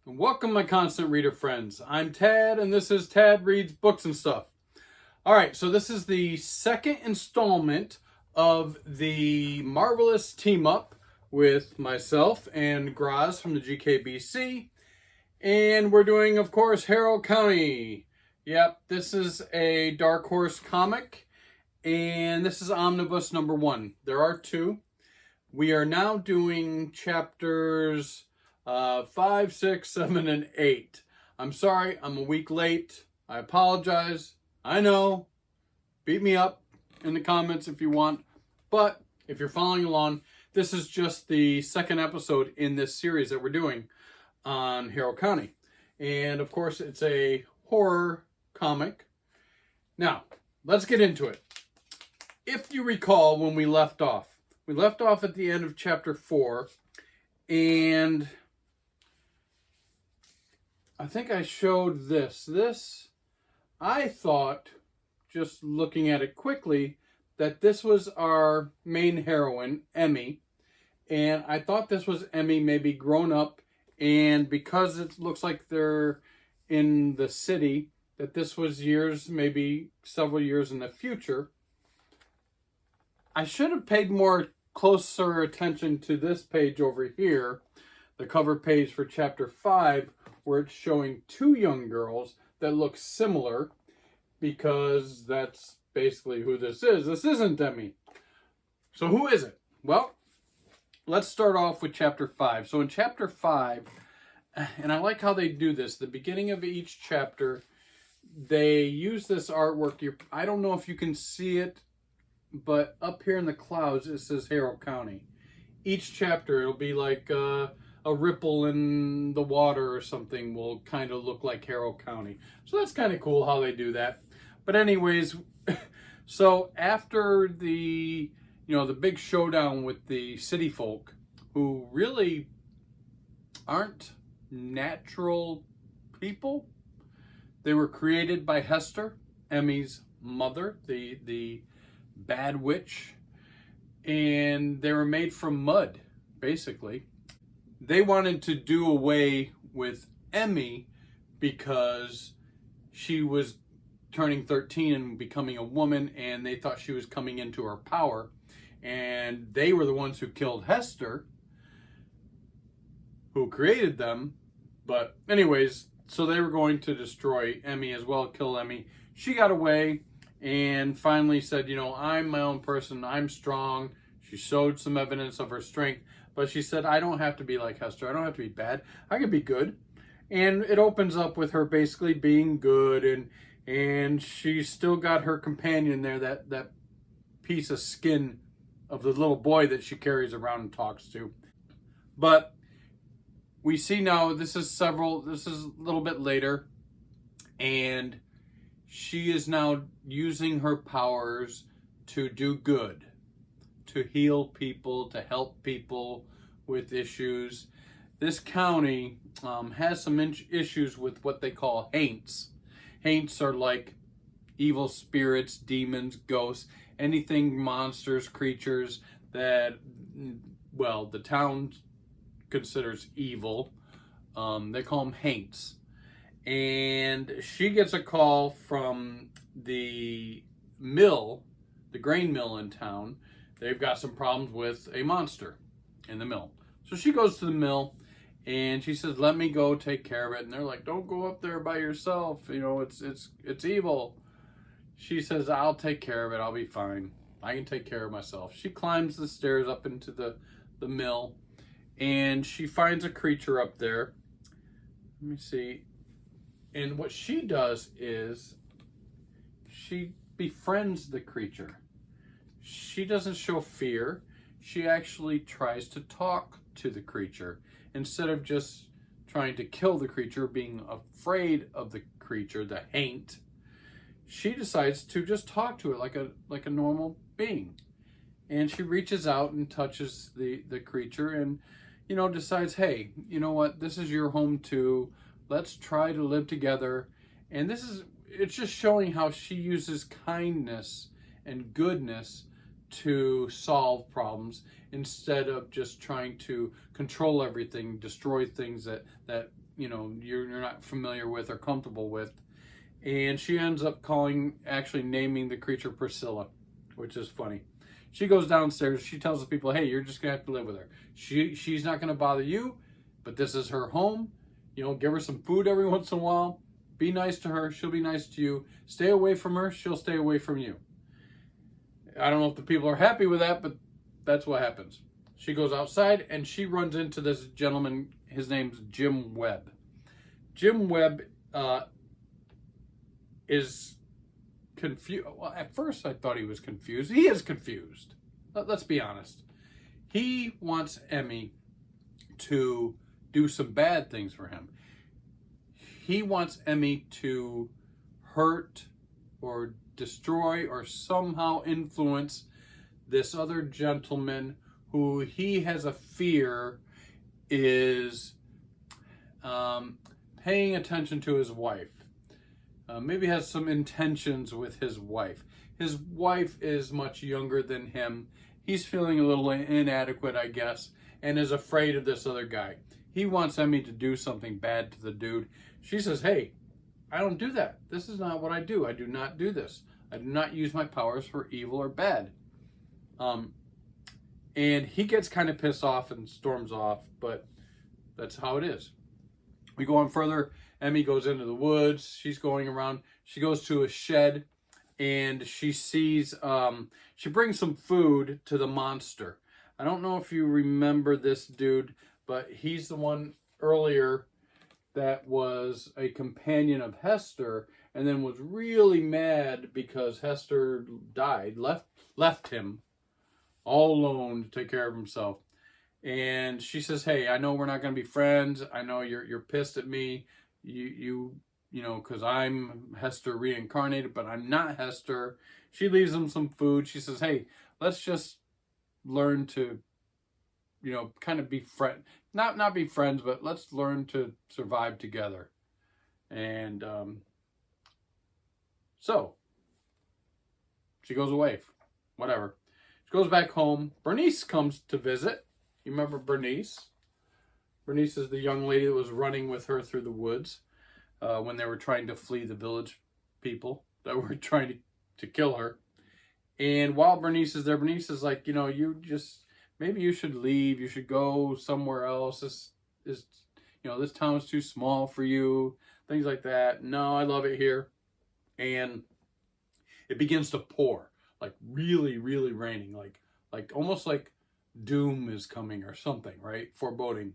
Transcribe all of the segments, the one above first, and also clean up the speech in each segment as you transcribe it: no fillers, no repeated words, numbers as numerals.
Welcome, my constant reader friends. I'm Tad, and this is Tad Reads Books and Stuff. All right, so this is the second installment of the Marvel-ous team-up with myself and Grozz from the GKBC. And we're doing, of course, Harrow County. Yep, this is a Dark Horse comic, and this is omnibus number 1. There are 2. We are now doing chapters 5, 6, 7, and 8. I'm sorry, I'm a week late. I apologize. I know. Beat me up in the comments if you want. But if you're following along, this is just the second episode in this series that we're doing on Harrow County. And of course, it's a horror comic. Now, let's get into it. If you recall when we left off at the end of chapter 4, and I think I showed this. I thought, just looking at it quickly, that this was our main heroine, Emmy. And I thought this was Emmy maybe grown up, and because it looks like they're in the city, that this was years, maybe several years in the future. I should have paid closer attention to this page over here, the cover page for chapter 5, where it's showing 2 young girls that look similar, because that's basically who this is. This isn't Emmy. So who is it? Well, let's start off with chapter 5. So in chapter 5, and I like how they do this, the beginning of each chapter, they use this artwork. I don't know if you can see it, but up here in the clouds, it says Harrow County. Each chapter, it'll be like a ripple in the water or something will kind of look like Harrow County. So that's kind of cool how they do that. But anyways, so after the big showdown with the city folk, who really aren't natural people, they were created by Hester, Emmy's mother, the bad witch, and they were made from mud, basically. They wanted to do away with Emmy because she was turning 13 and becoming a woman, and they thought she was coming into her power. And they were the ones who killed Hester, who created them. But anyways, so they were going to destroy Emmy as well, kill Emmy. She got away and finally said, I'm my own person. I'm strong. She showed some evidence of her strength. But she said, I don't have to be like Hester. I don't have to be bad. I can be good. And it opens up with her basically being good. And she's still got her companion there, that piece of skin of the little boy that she carries around and talks to. But we see now, this is a little bit later. And she is now using her powers to do good, to heal people, to help people with issues. This county has some issues with what they call haints. Haints are like evil spirits, demons, ghosts, anything, monsters, creatures that, the town considers evil. They call them haints. And she gets a call from the mill, the grain mill in town. They've got some problems with a monster in the mill. So she goes to the mill and she says, let me go take care of it. And they're like, don't go up there by yourself. It's evil. She says, I'll take care of it. I'll be fine. I can take care of myself. She climbs the stairs up into the mill, and she finds a creature up there. Let me see. And what she does is she befriends the creature. She doesn't show fear. She actually tries to talk to the creature instead of just trying to kill the creature, being afraid of the creature, the haint. She decides to just talk to it like a normal being. And she reaches out and touches the creature and, decides, hey, you know what? This is your home too. Let's try to live together. And it's just showing how she uses kindness and goodness to solve problems instead of just trying to control everything, destroy things that you're not familiar with or comfortable with. And she ends up actually naming the creature Priscilla, which is funny. She goes downstairs. She tells the people, hey, you're just going to have to live with her. She's not going to bother you, but this is her home. Give her some food every once in a while. Be nice to her. She'll be nice to you. Stay away from her. She'll stay away from you. I don't know if the people are happy with that, but that's what happens. She goes outside and she runs into this gentleman. His name's Jim Webb. Jim Webb is confused. Well, at first I thought he was confused. He is confused. Let's be honest. He wants Emmy to do some bad things for him. He wants Emmy to hurt or destroy or somehow influence this other gentleman who he has a fear is paying attention to his wife. Maybe has some intentions with his wife. His wife is much younger than him. He's feeling a little inadequate, I guess, and is afraid of this other guy. He wants Emmy to do something bad to the dude. She says, hey, I don't do that. This is not what I do. I do not do this. I do not use my powers for evil or bad. And he gets kind of pissed off and storms off, but that's how it is. We go on further. Emmy goes into the woods. She's going around. She goes to a shed and she sees, she brings some food to the monster. I don't know if you remember this dude, but he's the one earlier that was a companion of Hester and then was really mad because Hester died, left him all alone to take care of himself. And she says, hey, I know we're not going to be friends. I know you're pissed at me. You know, because I'm Hester reincarnated, but I'm not Hester. She leaves him some food. She says, hey, let's just learn to, kind of be friends. Not be friends, but let's learn to survive together. And so she goes away. Whatever. She goes back home. Bernice comes to visit. You remember Bernice? Bernice is the young lady that was running with her through the woods when they were trying to flee the village people that were trying to kill her. And while Bernice is there, Bernice is like, maybe you should leave. You should go somewhere else. This town's too small for you. Things like that. No, I love it here. And it begins to pour, like really, really raining, like almost like doom is coming or something, right? Foreboding.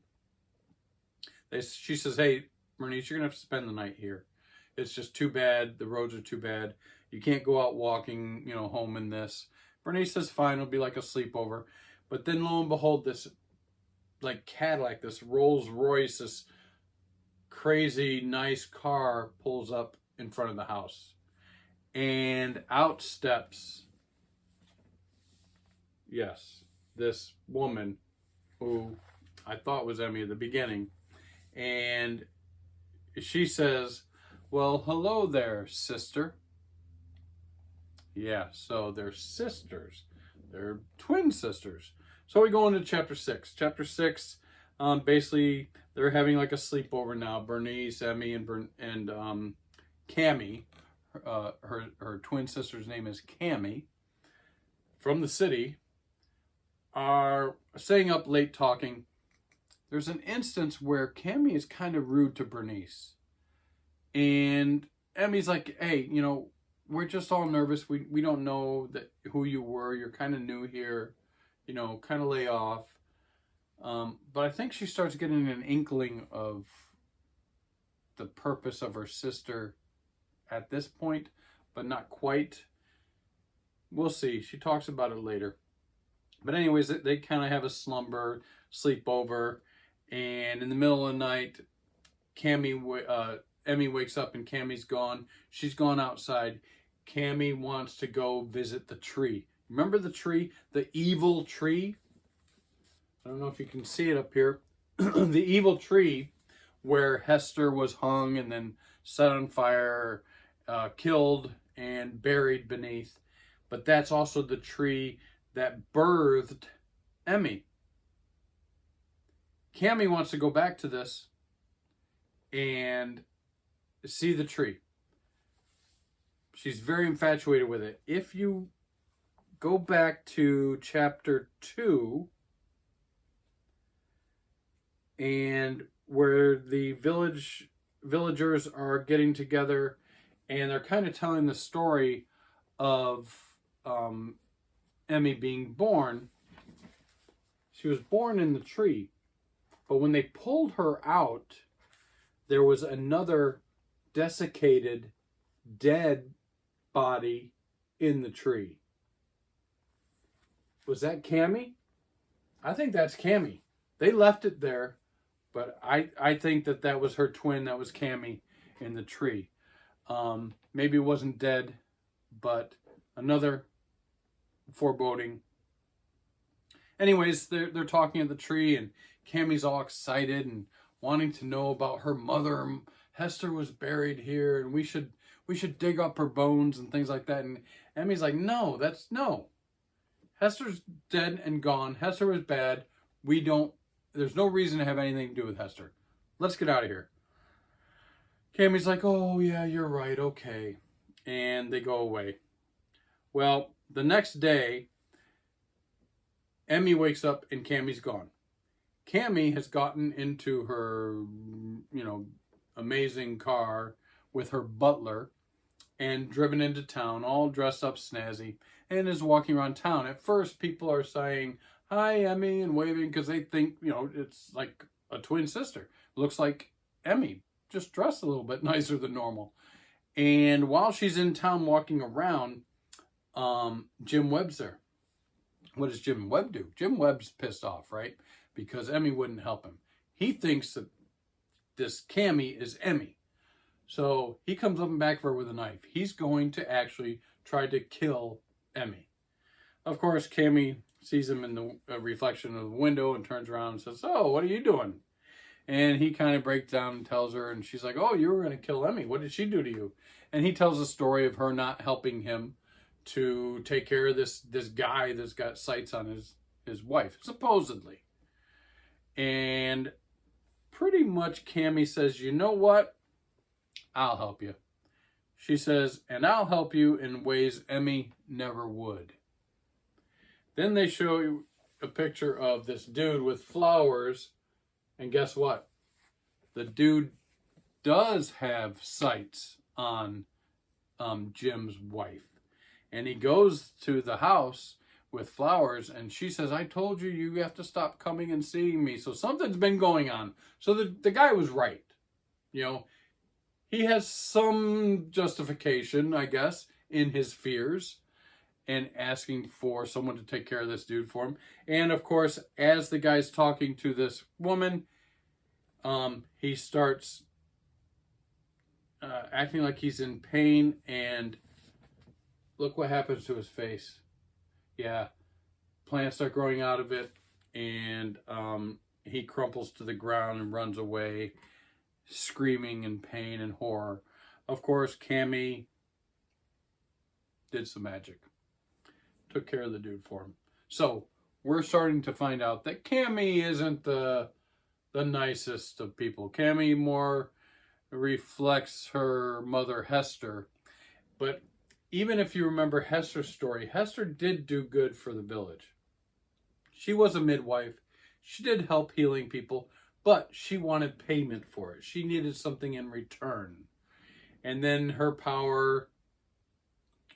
She says, hey, Bernice, you're going to have to spend the night here. It's just too bad. The roads are too bad. You can't go out walking, home in this. Bernice says, fine, it'll be like a sleepover. But then lo and behold, this like Cadillac, this Rolls Royce, this crazy nice car pulls up in front of the house. And out steps, yes, this woman who I thought was Emmy at the beginning. And she says, well, hello there, sister. Yeah, so they're sisters. They're twin sisters. So we go into chapter 6. Chapter 6, basically, they're having like a sleepover now. Bernice, Emmy, and Cammie. Her twin sister's name is Cammie. From the city. Are staying up late talking. There's an instance where Cammie is kind of rude to Bernice. And Emmy's like, hey, we're just all nervous. We don't know who you were. You're kind of new here. Kind of lay off. But I think she starts getting an inkling of the purpose of her sister at this point, but not quite. We'll see. She talks about it later. But anyways, they kind of have a sleepover, and in the middle of the night, Emmy wakes up and Cammie's gone. She's gone outside. Cammie wants to go visit the tree. Remember the tree? The evil tree? I don't know if you can see it up here. The evil tree where Hester was hung and then set on fire, killed and buried beneath. But that's also the tree that birthed Emmy. Cammie wants to go back to this, and see the tree. She's very infatuated with it. If you go back to chapter 2, and where the villagers are getting together, and they're kind of telling the story of Emmy being born. She was born in the tree, but when they pulled her out, there was another desiccated, dead body in the tree. Was that Cammy? I think that's Cammy. They left it there, but I think that was her twin. That was Cammy in the tree. Maybe it wasn't dead, but another foreboding. Anyways, they're talking at the tree, and Cammy's all excited and wanting to know about her mother. Hester was buried here, and we should dig up her bones and things like that. And Emmy's like, no. Hester's dead and gone. Hester was bad. There's no reason to have anything to do with Hester. Let's get out of here. Cammy's like, oh yeah, you're right, okay. And they go away. Well, the next day, Emmy wakes up and Cammy's gone. Cammy has gotten into her, amazing car with her butler and driven into town, all dressed up snazzy, and is walking around town. At first, people are saying, hi, Emmy, and waving because they think, it's like a twin sister. Looks like Emmy, just dressed a little bit nicer than normal. And while she's in town walking around, Jim Webb's there. What does Jim Webb do? Jim Webb's pissed off, right? Because Emmy wouldn't help him. He thinks that this Cammy is Emmy. So he comes up and back of her with a knife. He's going to actually try to kill Emmy. Of course, Cammy sees him in the reflection of the window and turns around and says, oh, what are you doing? And he kind of breaks down and tells her, and she's like, oh, you were going to kill Emmy. What did she do to you? And he tells the story of her not helping him to take care of this guy that's got sights on his wife, supposedly. And pretty much Cammy says, you know what? I'll help you. She says, and I'll help you in ways Emmy never would. Then they show you a picture of this dude with flowers. And guess what? The dude does have sights on Jim's wife. And he goes to the house with flowers, and she says, I told you, you have to stop coming and seeing me. So something's been going on. So the guy was right. He has some justification, I guess, in his fears and asking for someone to take care of this dude for him. And of course, as the guy's talking to this woman, he starts acting like he's in pain, and look what happens to his face. Yeah, plants start growing out of it, and he crumples to the ground and runs away, screaming in pain and horror. Of course, Cammy did some magic. Took care of the dude for him. So, we're starting to find out that Cammy isn't the nicest of people. Cammy more reflects her mother, Hester. But even if you remember Hester's story, Hester did do good for the village. She was a midwife. She did help healing people, but she wanted payment for it. She needed something in return. And then her power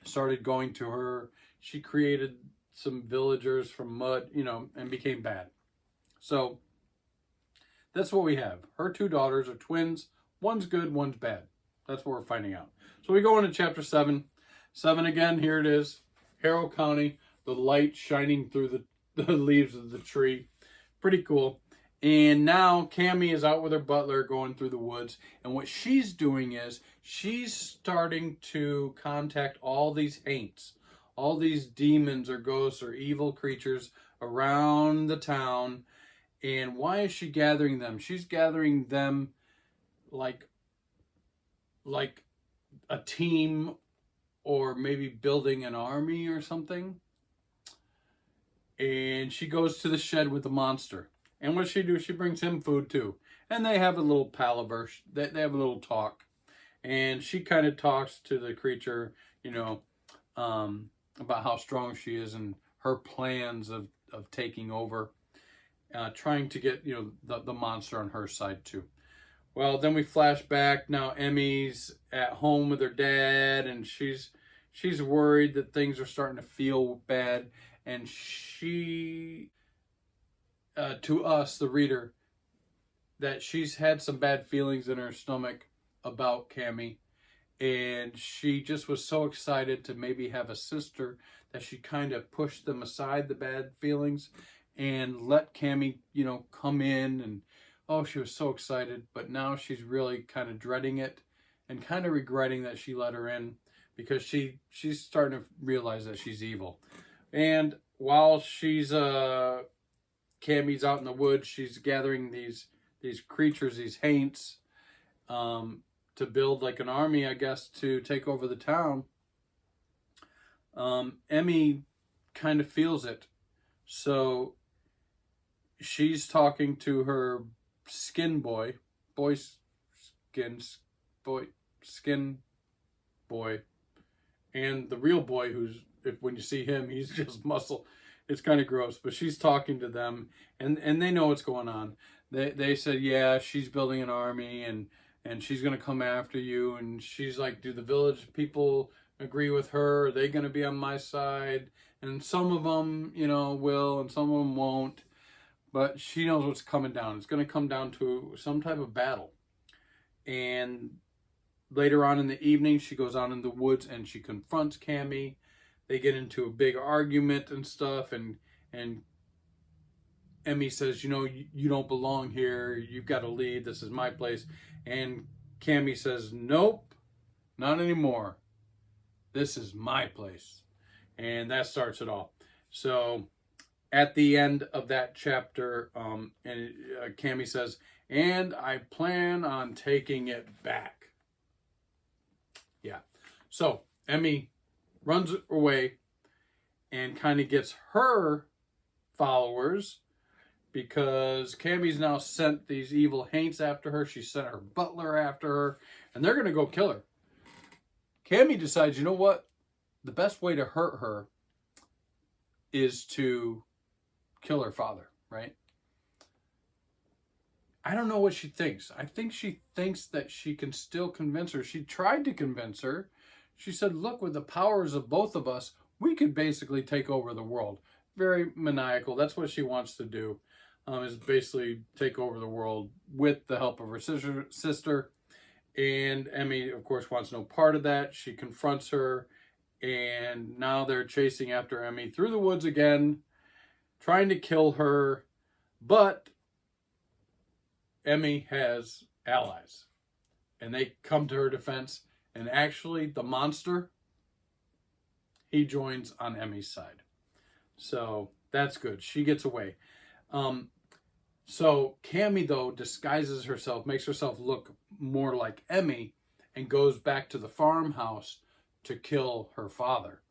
started going to her. She created some villagers from mud, and became bad. So that's what we have. Her two daughters are twins. One's good, one's bad. That's what we're finding out. So we go into chapter 7. 7 again, here it is. Harrow County, the light shining through the leaves of the tree. Pretty cool. And now Cammy is out with her butler going through the woods. And what she's doing is she's starting to contact all these haints, all these demons or ghosts or evil creatures around the town. And why is she gathering them? She's gathering them like a team, or maybe building an army or something. And she goes to the shed with the monster. And what does she do? She brings him food too. and they have a little palaver. They have a little talk, and she kind of talks to the creature, about how strong she is and her plans of taking over, trying to get the monster on her side too. Well, then we flash back. Now Emmy's at home with her dad, and she's worried that things are starting to feel bad, and she, to us, the reader, that she's had some bad feelings in her stomach about Cammy, and she just was so excited to maybe have a sister that she kind of pushed them aside, the bad feelings, and let Cammy, come in. And oh, she was so excited, but now she's really kind of dreading it and kind of regretting that she let her in, because she's starting to realize that she's evil. And while she's Cammy's out in the woods, she's gathering these creatures, these haints, to build like an army, I guess, to take over the town. Emmy kind of feels it, so she's talking to her skin boy, skin boy, and the real boy, who's, when you see him, he's just muscle. It's kind of gross, but she's talking to them, and they know what's going on. They said, yeah, she's building an army, and she's going to come after you. And she's like, do the village people agree with her? Are they going to be on my side? And some of them, will, and some of them won't. But she knows what's coming down. It's going to come down to some type of battle. And later on in the evening, she goes out in the woods and she confronts Cammy. They get into a big argument and stuff. And Emmy says, you don't belong here. You've got to leave. This is my place. And Cammy says, nope, not anymore. This is my place. And that starts it all. So at the end of that chapter, Cammy says, and I plan on taking it back. Yeah. So Emmy runs away and kind of gets her followers, because Cammy's now sent these evil haints after her. She sent her butler after her, and they're going to go kill her. Cammy decides, you know what? The best way to hurt her is to kill her father, right? I don't know what she thinks. I think she thinks that she can still convince her. She tried to convince her. She said, look, with the powers of both of us, we could basically take over the world. Very maniacal. That's what she wants to do. Is basically take over the world with the help of her sister. And Emmy, of course, wants no part of that. She confronts her, and now they're chasing after Emmy through the woods again, trying to kill her. But Emmy has allies, and they come to her defense. And actually, the monster, he joins on Emmy's side. So that's good. She gets away. So Cammy, though, disguises herself, makes herself look more like Emmy, and goes back to the farmhouse to kill her father.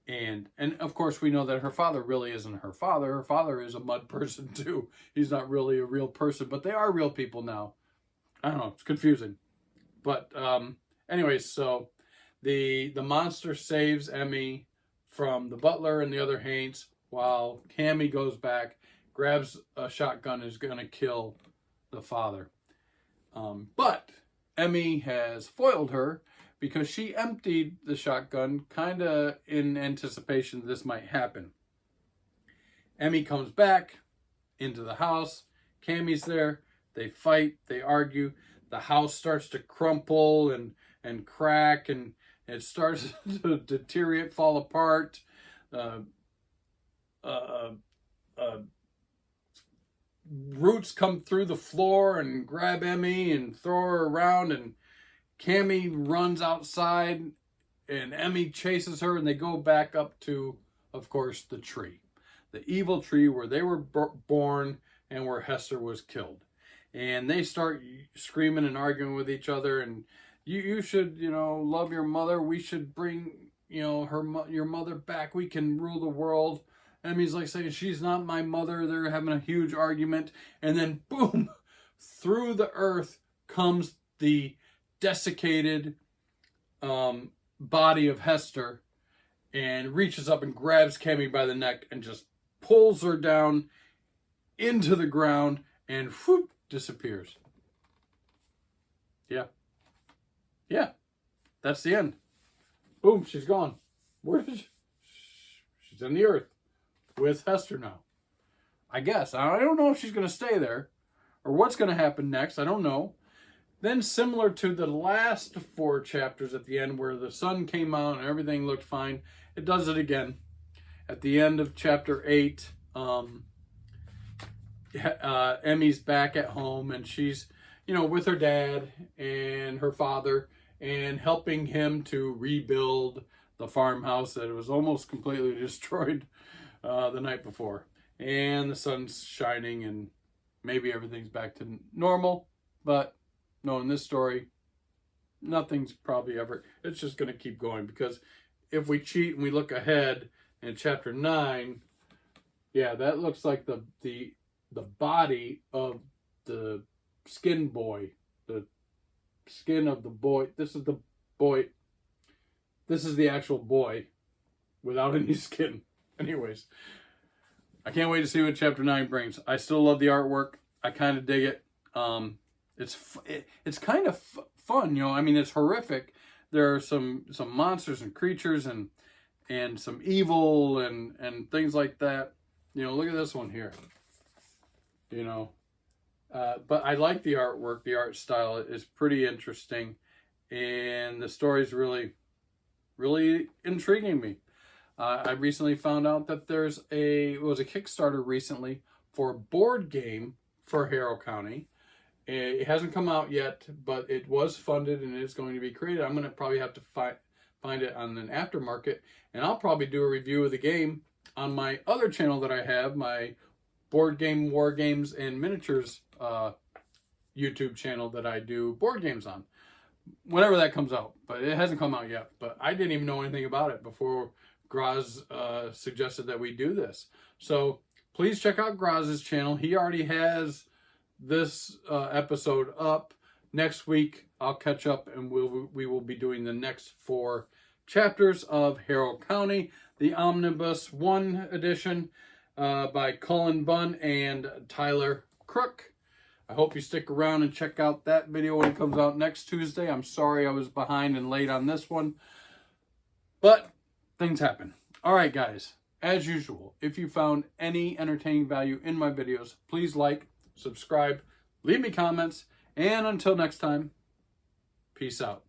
And of course, we know that her father really isn't her father. Her father is a mud person, too. He's not really a real person, but they are real people now. I don't know. It's confusing. But anyways, so the monster saves Emmy from the butler and the other haints, while Cammy goes back, grabs a shotgun, and is going to kill the father. But Emmy has foiled her, because she emptied the shotgun kind of in anticipation this might happen. Emmy comes back into the house. Cammy's there. They fight. They argue. The house starts to crumple and crack, and it starts to deteriorate, fall apart. Roots come through the floor and grab Emmy and throw her around, and Cammy runs outside, and Emmy chases her, and they go back up to, of course, the tree. The evil tree where they were born and where Hester was killed. And they start screaming and arguing with each other, and you should, love your mother. We should bring, your mother back. We can rule the world. Emmy's like saying, she's not my mother. They're having a huge argument. And then, boom, through the earth comes the desiccated body of Hester and reaches up and grabs Cammy by the neck and just pulls her down into the ground and whoop, disappears. Yeah. Yeah. That's the end. Boom, she's gone. Where is she? She's in the earth with Hester now. I guess. I don't know if she's going to stay there or what's going to happen next. I don't know. Then similar to the last 4 chapters at the end where the sun came out and everything looked fine, it does it again. At the end of chapter 8, Emmy's back at home and she's, with her dad and her father and helping him to rebuild the farmhouse that was almost completely destroyed the night before. And the sun's shining and maybe everything's back to normal. But no, in this story, nothing's probably ever, it's just going to keep going, because if we cheat and we look ahead in chapter 9, yeah, that looks like the body of the skin boy, the skin of the boy. This is the boy. This is the actual boy without any skin. Anyways, I can't wait to see what chapter 9 brings. I still love the artwork. I kind of dig it. It's kind of fun, I mean, it's horrific. There are some monsters and creatures and some evil and things like that. Look at this one here. But I like the artwork. The art style is pretty interesting, and the story's really, really intriguing me. I recently found out that it was a Kickstarter recently for a board game for Harrow County. It hasn't come out yet, but it was funded and it's going to be created. I'm going to probably have to find it on an aftermarket, and I'll probably do a review of the game on my other channel that I have, my Board Game, War Games, and Miniatures YouTube channel that I do board games on. Whenever that comes out, but it hasn't come out yet. But I didn't even know anything about it before Grozz suggested that we do this. So please check out Grozz's channel. He already has this episode up. Next week I'll catch up and we will be doing the next 4 chapters of Harrow County, the Omnibus 1 edition by Cullen Bunn and Tyler Crook. I hope you stick around and check out that video when it comes out next Tuesday. I'm sorry I was behind and late on this one, but things happen. All right, guys, as usual, if you found any entertaining value in my videos, please like, subscribe, leave me comments, and until next time, peace out.